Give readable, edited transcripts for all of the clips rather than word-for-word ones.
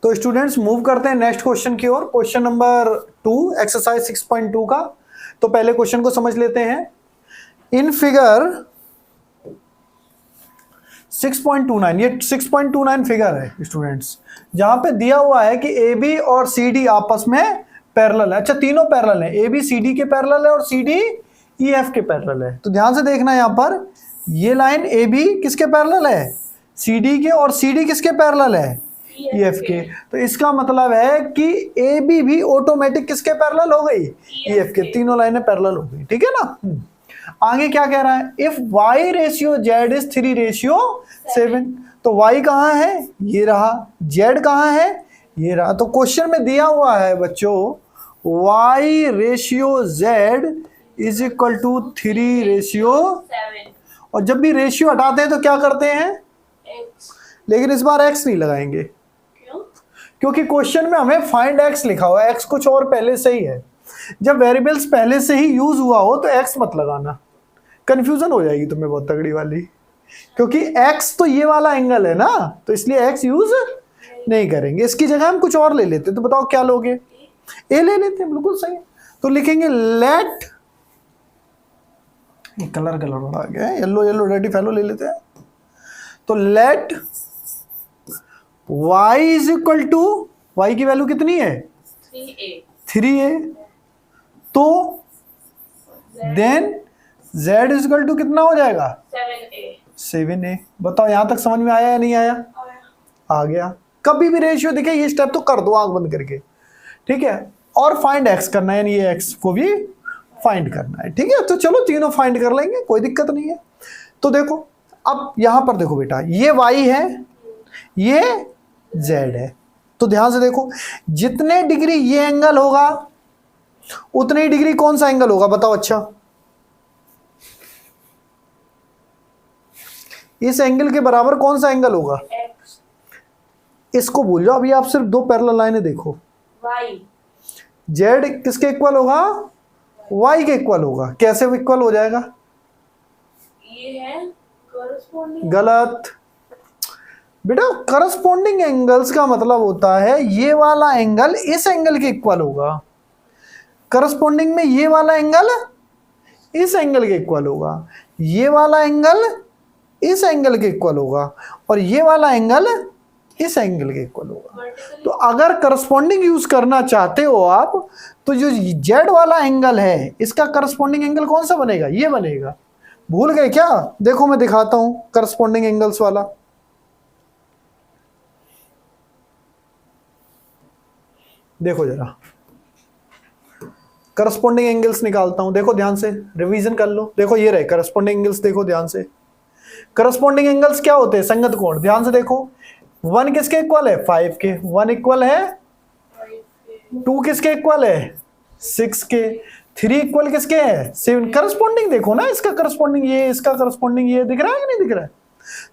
तो students move करते हैं नेक्स्ट क्वेश्चन की ओर, क्वेश्चन नंबर 2 एक्सरसाइज 6.2 का। तो पहले क्वेश्चन को समझ लेते हैं। इन फिगर 6.29, ये 6.29 फिगर है स्टूडेंट्स, जहां पे दिया हुआ है कि ए बी और सी डी आपस में पैरेलल है। अच्छा, तीनों पैरेलल है, ए बी सी डी के पैरेलल है और सी डी ई एफ के पैरेलल है। तो ध्यान से देखना, यहां पर ये लाइन ए बी किसके पैरेलल है? सी डी के, और सी डी किसके पैरेलल है? ई एफ के। तो इसका मतलब है कि ए बी भी ऑटोमेटिक किसके पैरेलल हो गई? ई एफ के। तीनों लाइनें पैरेलल हो गई, ठीक है ना। आगे क्या कह रहा है? If y ratio z is 3:7, तो y कहाँ है? ये रहा। z कहाँ है? ये रहा। तो क्वेश्चन में दिया हुआ है बच्चों y ratio z is equal to 3:7, और जब भी रेशियो हटाते हैं तो क्या करते हैं? लेकिन इस बार x नहीं लगाएंगे। क्योंकि क्वेश्चन में हमें फाइंड x लिखा हुआ है, x कुछ और पहले से ही है। जब वेरिएबल्स पहले से ही यूज हुआ हो तो x मत लगाना, कंफ्यूजन हो जाएगी तुम्हें बहुत तगड़ी वाली। क्योंकि x तो ये वाला एंगल है ना, तो इसलिए x यूज नहीं करेंगे। इसकी जगह हम कुछ और ले लेते। तो बताओ क्या लोगे? a ले लेते हैं, बिल्कुल सही। तो लिखेंगे लेट, ये कलर बढ़ा गया है, येलो येलो रेडी फैलो ले लेते हैं। तो let y is equal to, y की वैल्यू कितनी है? 3a। तो then z is equal to कितना हो जाएगा? 7a। बताओ यहां तक समझ में आया या नहीं आया? आ गया। कभी भी रेशियो दिखे ये स्टेप तो कर दो आंख बंद करके, ठीक है। और फाइंड x करना है, यानी ये x को भी फाइंड करना है, ठीक है। तो चलो तीनों फाइंड कर लेंगे, कोई दिक्कत नहीं है। तो देखो अब यहां पर देखो बेटा, ये y है, ये z है। तो ध्यान से देखो, जितने डिग्री ये एंगल होगा उतने ही डिग्री कौन सा एंगल होगा? बताओ। अच्छा, इस एंगल के बराबर कौन सा एंगल होगा? X। इसको भूल जाओ, अभी आप सिर्फ दो पैरेलल लाइनें देखो। Y। Z किसके इक्वल होगा? Y के इक्वल होगा। कैसे इक्वल हो जाएगा? ये है करस्पॉन्डिंग। गलत बेटा, करस्पॉन्डिंग एंगल्स का मतलब होता है ये वाला एंगल इस एंगल के इक्वल होगा। करस्पॉन्डिंग में ये वाला एंगल इस एंगल के इक्वल होगा, ये वाला एंगल इस एंगल के इक्वल होगा, और ये वाला एंगल इस एंगल के इक्वल होगा। तो अगर करस्पॉन्डिंग यूज करना चाहते हो आप, तो जो जेड वाला एंगल है इसका करस्पॉन्डिंग एंगल कौन सा बनेगा? ये बनेगा। भूल गए क्या? देखो मैं दिखाता हूं करस्पॉन्डिंग एंगल्स वाला। देखो जरा, करस्पॉन्डिंग एंगल्स निकालता हूं, देखो ध्यान से, रिवीजन कर लो। देखो ये रहे करस्पॉन्डिंग एंगल्स, देखो ध्यान से। करस्पॉन्डिंग एंगल्स क्या होते हैं? संगत कोण। ध्यान से देखो, 1 किसके इक्वल है? 5 के। 1 इक्वल है 2 किसके इक्वल है? 6 के। 3 इक्वल किसके है? 7। करस्पॉन्डिंग देखो ना, इसका करस्पॉन्डिंग ये, इसका करस्पॉन्डिंग ये, दिख रहा है कि नहीं दिख रहा है?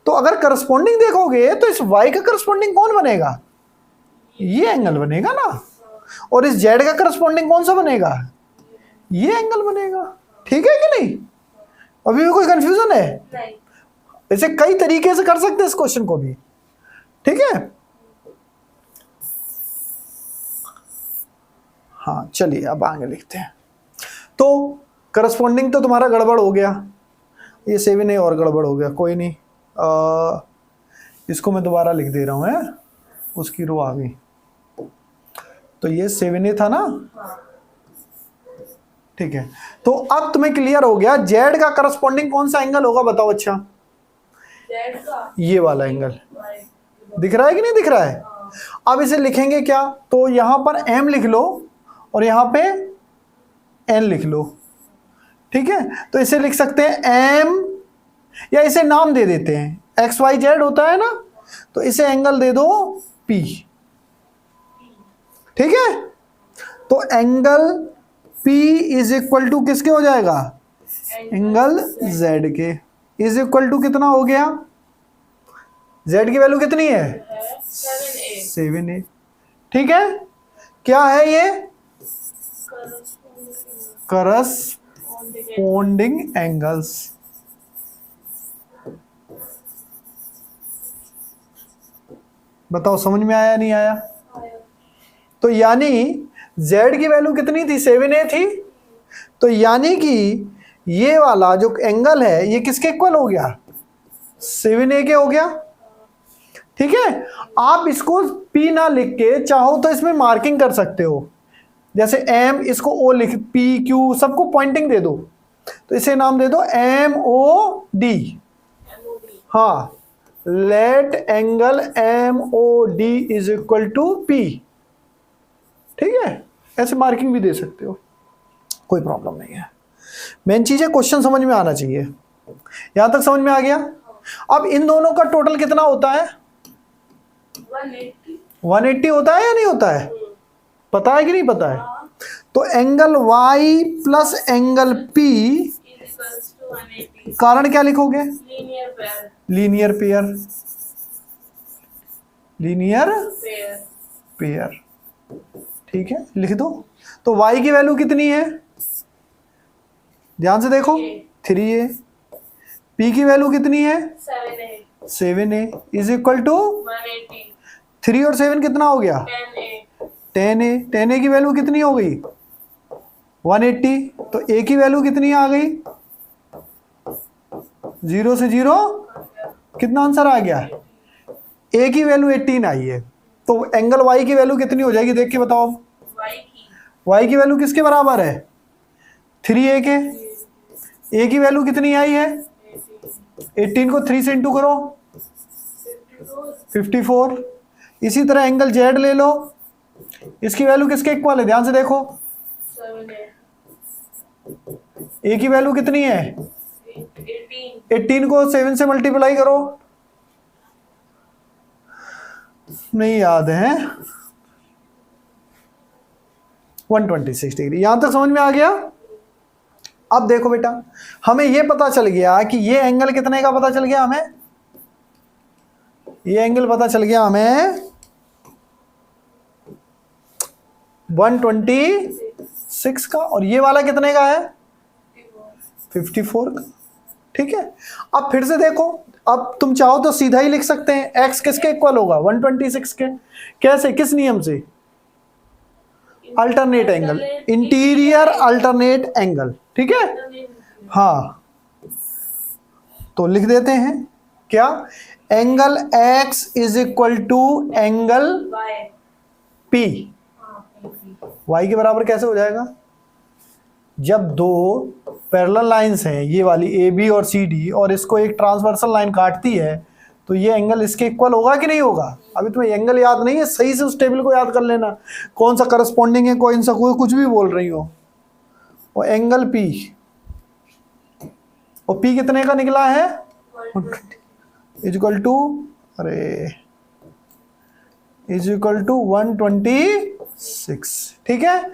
तो अगर करस्पॉन्डिंग देखोगे तो इस y का करस्पॉन्डिंग कौन बनेगा? ये एंगल बनेगा ना। और इस z का करस्पॉन्डिंग कौन सा बनेगा? ये एंगल बनेगा। ठीक है कि नहीं? अभी भी कोई कंफ्यूजन है? नहीं। ऐसे कई तरीके से कर सकते हैं इस क्वेश्चन को भी, ठीक है। हाँ चलिए अब आगे लिखते हैं। तो करस्पॉन्डिंग तो तुम्हारा गड़बड़ हो गया, ये 7a और गड़बड़ हो गया, कोई नहीं, इसको मैं दोबारा लिख दे रहा हूं, है उसकी रो आ गई। तो ये 7a था ना, ठीक है। तो अब तुम्हें क्लियर हो गया जेड का करस्पॉन्डिंग कौन सा एंगल होगा? बताओ। अच्छा, जेड का ये वाला एंगल दिख रहा है कि नहीं दिख रहा है? अब इसे लिखेंगे क्या? तो यहां पर m लिख लो और यहां पे n लिख लो, ठीक है। तो इसे लिख सकते हैं m, या इसे नाम दे देते हैं, XYZ होता है ना, तो इसे एंगल दे दो P, ठीक है। तो angle P is equal to किसके हो जाएगा? एंगल Z के। इज इक्वल टू कितना हो गया? Z की वैल्यू कितनी है? 7a, ठीक है। क्या है ये? Corresponding angles. बताओ समझ में आया नहीं आया? तो यानी z की वैल्यू कितनी थी, 7a थी। तो यानी कि ये वाला जो एंगल है ये किसके इक्वल हो गया, 7a के हो गया। ठीक है, आप इसको p ना लिख के चाहो तो इसमें मार्किंग कर सकते हो, जैसे m, इसको o लिख, p q सबको पॉइंटिंग दे दो, तो इसे नाम दे दो MOD। हाँ, let angle MOD is equal to P। ठीक है, ऐसे मार्किंग भी दे सकते हो, कोई प्रॉब्लम नहीं है। मेन चीज है क्वेश्चन समझ में आना चाहिए। यहां तक समझ में आ गया। अब इन दोनों का टोटल कितना होता है, 180 होता है या नहीं होता है, पता है कि नहीं पता है। तो angle Y plus angle P, कारण क्या लिखोगे, लीनियर पेयर, लीनियर पेयर। ठीक है, लिख दो। तो y की वैल्यू कितनी है, ध्यान से देखो, 3a। p की वैल्यू कितनी है, 7a इज इक्वल टू 3 और 7 कितना हो गया, 10a। 10a की वैल्यू कितनी हो गई, 180। तो a की वैल्यू कितनी आ गई, 0 से 0, कितना आंसर आ गया, a की वैल्यू 18 आई है। तो एंगल y की वैल्यू कितनी हो जाएगी, देख के बताओ। y की वैल्यू किसके बराबर है, 3a के। a की वैल्यू कितनी आई है, 18 को 3 से इंटू करो, 54। इसी तरह एंगल z ले लो, इसकी वैल्यू किसके इक्वल है, ध्यान से देखो। a की वैल्यू कितनी है, 18 को 7 से मल्टीप्लाई करो, नहीं याद है, 126 डिग्री। यहां तक समझ में आ गया। अब देखो बेटा, हमें यह पता चल गया कि ये एंगल कितने का पता चल गया हमें, ये एंगल पता चल गया हमें 126 का, और ये वाला कितने का है, 54 का। ठीक है, अब फिर से देखो, अब तुम चाहो तो सीधा ही लिख सकते हैं, x किसके इक्वल होगा, 126 के। कैसे, किस नियम से, alternate angle, interior alternate angle. ठीक है, हाँ, तो लिख देते हैं क्या, angle x is equal to angle P। y के बराबर कैसे हो जाएगा, जब दो पैरेलल लाइंस हैं, ये वाली AB और CD, और इसको एक ट्रांसवर्सल लाइन काटती है, तो ये एंगल इसके इक्वल होगा कि नहीं होगा। अभी तुम्हें एंगल याद नहीं है, सही से उस टेबल को याद कर लेना, कौन सा करस्पॉन्डिंग है, कौन सा, कोई कुछ भी बोल रही हो। और एंगल P, और P कितने का निकला है, इक्वल टू, अरे इज इक्वल टू 126। ठीक है,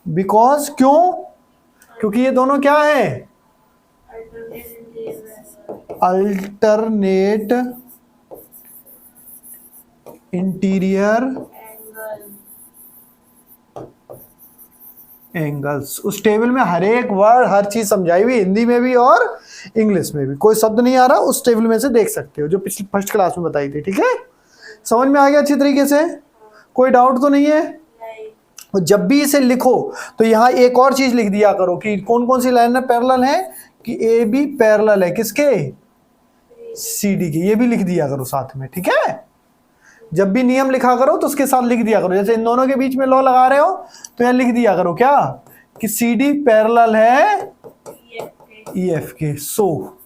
बिकॉज, क्यों, क्योंकि ये दोनों क्या है, अल्टरनेट इंटीरियर एंगल्स। उस टेबल में हर एक वर्ड, हर चीज समझाई हुई, हिंदी में भी और इंग्लिश में भी। कोई शब्द नहीं आ रहा, उस टेबल में से देख सकते हो, जो पिछली फर्स्ट क्लास में बताई थी। ठीक है, समझ में आ गया अच्छी तरीके से, कोई डाउट तो नहीं है। और जब भी इसे लिखो तो यहाँ एक और चीज लिख दिया करो कि कौन कौन सी लाइन पैरेलल है, कि ए बी पैरेलल है किसके, सी डी के, ये भी लिख दिया करो साथ में। ठीक है, जब भी नियम लिखा करो तो उसके साथ लिख दिया करो, जैसे इन दोनों के बीच में लॉ लगा रहे हो तो यहाँ लिख दिया करो क्या, कि सी डी पैरेलल है ई एफ के। सो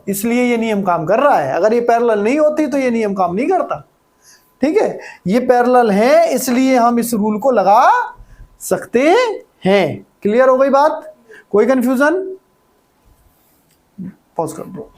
इसलिए ये नियम काम कर रहा है, अगर ये पैरेलल नहीं होती तो ये नियम काम नहीं करता। ठीक है, ये पैरेलल है इसलिए हम इस रूल को लगा सकते हैं। क्लियर हो गई बात, कोई कंफ्यूजन, पॉज कर दो।